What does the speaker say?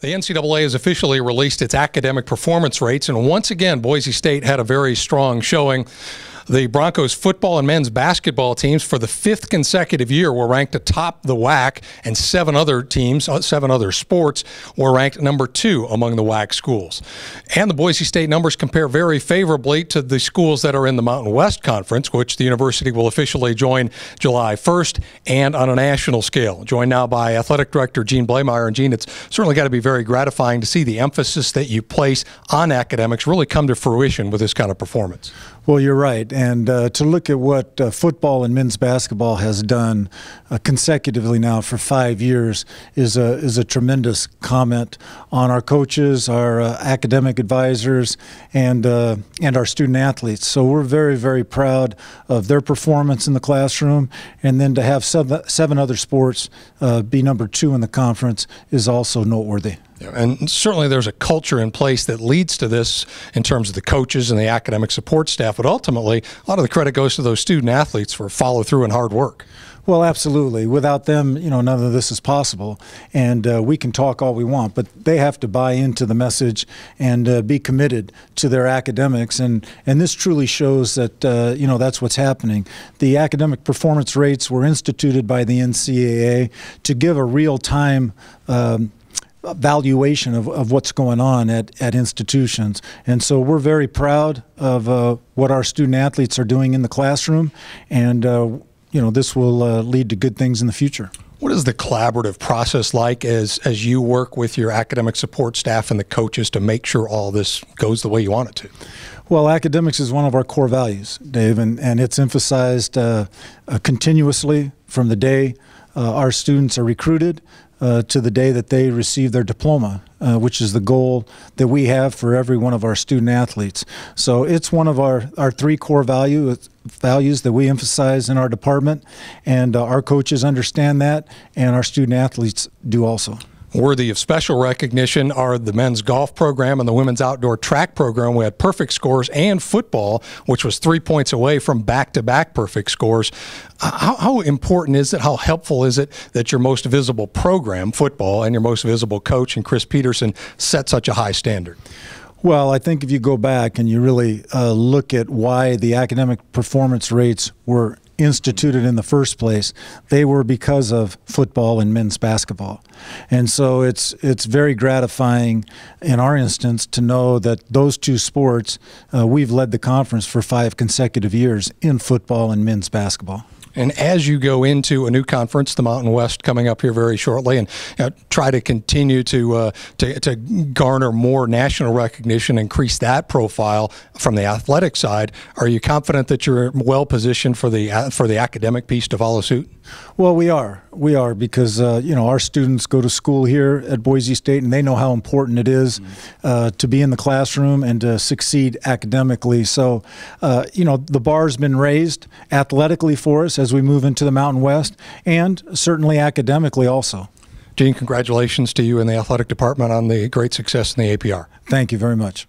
The NCAA has officially released its academic performance rates, and once again, Boise State had a very strong showing. The Broncos football and men's basketball teams for the fifth consecutive year were ranked atop the WAC, and seven other sports were ranked number 2 among the WAC schools. And the Boise State numbers compare very favorably to the schools that are in the Mountain West Conference, which the university will officially join July 1st and on a national scale. Joined now by Athletic Director Gene Bleymaier. And Gene, it's certainly got to be very gratifying to see the emphasis that you place on academics really come to fruition with this kind of performance. Well, you're right. And to look at what football and men's basketball has done consecutively now for 5 years is a tremendous comment on our coaches, our academic advisors, and our student athletes. So we're very, very proud of their performance in the classroom. And then to have seven other sports be number 2 in the conference is also noteworthy. Yeah, and certainly there's a culture in place that leads to this in terms of the coaches and the academic support staff, but ultimately a lot of the credit goes to those student athletes for follow through and hard work. Well, absolutely. Without them, none of this is possible. And we can talk all we want, but they have to buy into the message and be committed to their academics. And this truly shows that, that's what's happening. The academic performance rates were instituted by the NCAA to give a real-time evaluation of what's going on at institutions. And so we're very proud of what our student athletes are doing in the classroom, and this will lead to good things in the future. What is the collaborative process like as you work with your academic support staff and the coaches to make sure all this goes the way you want it to? Well, academics is one of our core values, Dave, and it's emphasized continuously from the day our students are recruited to the day that they receive their diploma, which is the goal that we have for every one of our student athletes. So it's one of our 3 core values that we emphasize in our department, and our coaches understand that, and our student athletes do also. Worthy of special recognition are the men's golf program and the women's outdoor track program. We had perfect scores, and football, which was 3 points away from back-to-back perfect scores. How important is it, how helpful is it that your most visible program, football, and your most visible coach, and Chris Peterson, set such a high standard? Well, I think if you go back and you really look at why the academic performance rates were instituted in the first place, they were because of football and men's basketball. And so it's very gratifying in our instance to know that those 2 sports, we've led the conference for 5 consecutive years in football and men's basketball. And as you go into a new conference, the Mountain West coming up here very shortly, and try to continue to garner more national recognition, increase that profile from the athletic side, are you confident that you're well positioned for the academic piece to follow suit? Well, we are because our students go to school here at Boise State, and they know how important it is to be in the classroom and to succeed academically. So, the bar's been raised athletically for us as we move into the Mountain West, and certainly academically also. Gene, congratulations to you and the athletic department on the great success in the APR. Thank you very much.